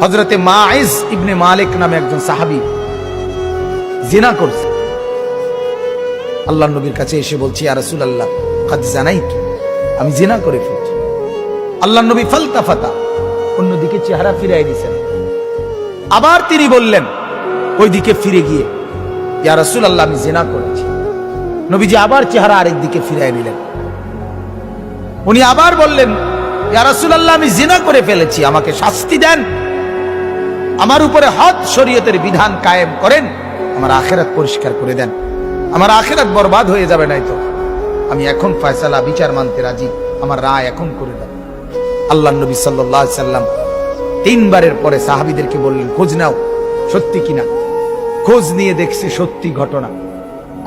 হযরতে মাইজ ইবনে মালিক নামে একজন সাহাবী জিনা করছে। আল্লাহর নবীর কাছে এসে বলছে, ইয়া রাসূলুল্লাহ কাদ জানাইতু, আমি জিনা করে ফেলেছি। আল্লাহর নবী ফালতাফাতা, অন্যদিকে চেহারা ফিরাই দিয়েছেন। আবার তিনি বললেন ওইদিকে ফিরে গিয়ে, ইয়া রাসূলুল্লাহ আমি জিনা করেছি। নবীজি আবার চেহারা আরেক দিকে ফিরাই নিলেন। উনি আবার বললেন, ইয়া রাসূলুল্লাহ আমি জিনা করে ফেলেছি, আমাকে শাস্তি দেন, আমার উপরে হদ শরীয়তের বিধান কায়েম করেন, আমার আখিরাত পরিষ্কার করে দেন, আমার আখিরাত বরবাদ হয়ে যাবে নাই তো। আমি এখন ফয়সালা বিচার মানতে রাজি, আমার রায় এখন করে দেন। আল্লাহর নবী সাল্লাল্লাহু আলাইহি সাল্লাম তিনবারের পরে সাহাবীদেরকে বললেন, খোঁজ নাও সত্যি কিনা। খোঁজ নিয়ে দেখছে সত্যি ঘটনা।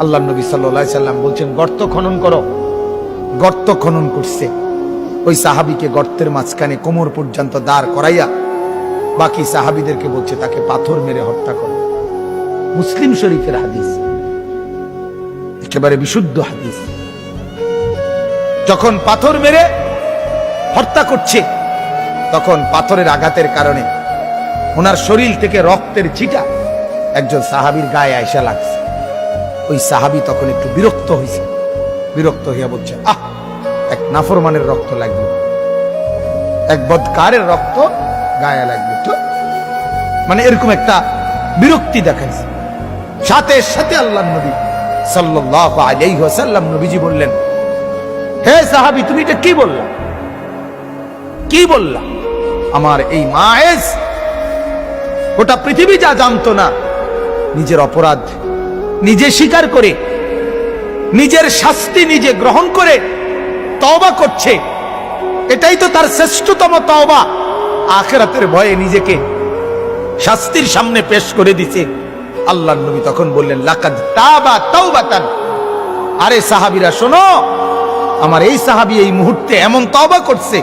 আল্লাহর নবী সাল্লাল্লাহু আলাইহি সাল্লাম বলছেন, গর্ত খনন করো। গর্ত খনন করছে। ওই সাহাবীকে গর্তের মাঝখানে কোমর পর্যন্ত দাঁড় করাইয়া বাকি সাহাবীদেরকে বলছে তাকে পাথর মেরে হত্যা করো। মুসলিম শরীফের হাদিস, একেবারে বিশুদ্ধ হাদিস। যখন পাথর মেরে হত্যা করছে, তখন পাথরের আঘাতের কারণে ওনার শরীর থেকে রক্তের ছিটা একজন সাহাবীর গায়ে আয়সা লাগছে। ওই সাহাবী তখন একটু বিরক্ত হয়েছে। বিরক্ত হইয়া বলছে, আহ, এক নাফরমানের রক্ত লাগবে, এক বদকারের রক্ত গায়ে লাগবে তো, মানে এরকম একটা বিরক্তি দেখাইছে। সাথে সাথে আল্লাহর নবী সাল্লাল্লাহু আলাইহি ওয়াসাল্লাম নবীজি বললেন, হে সাহাবী তুমি এটা কি বললা? কি বললা? আমার এই মায়েজ গোটা পৃথিবী যা জানতো না, নিজের অপরাধ নিজে স্বীকার করে, নিজের শাস্তি নিজে গ্রহণ করে তওবা করছে। এটাই তো তার শ্রেষ্ঠতম তওবা। আখিরাতের ভয়ে নিজেকে শাস্তির সামনে পেশ করে দিছে। আল্লাহর নবী তখন বললেন, লাকাদ তাবা তাওবাতান, আরে সাহাবীরা শোনো, আমার এই সাহাবী এই মুহূর্তে এমন তওবা করছে,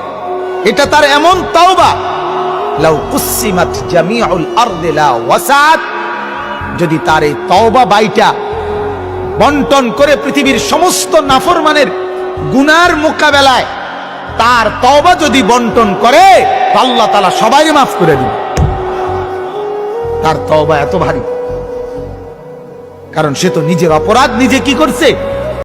এটা তার এমন তওবা, লাউ কুসিমাত জামিউল আরদি লা ওয়াসাত, যদি তার এই তওবা বাইটা বন্টন করে পৃথিবীর সমস্ত নাফরমানের গুনার মোকাবেলায় তার তওবা যদি বন্টন করে, আল্লাহ তাআলা সবাইকে মাফ করে দিবে। তার তওবা এত ভারী, কারণ সে তো নিজের অপরাধ নিজে কি করছে,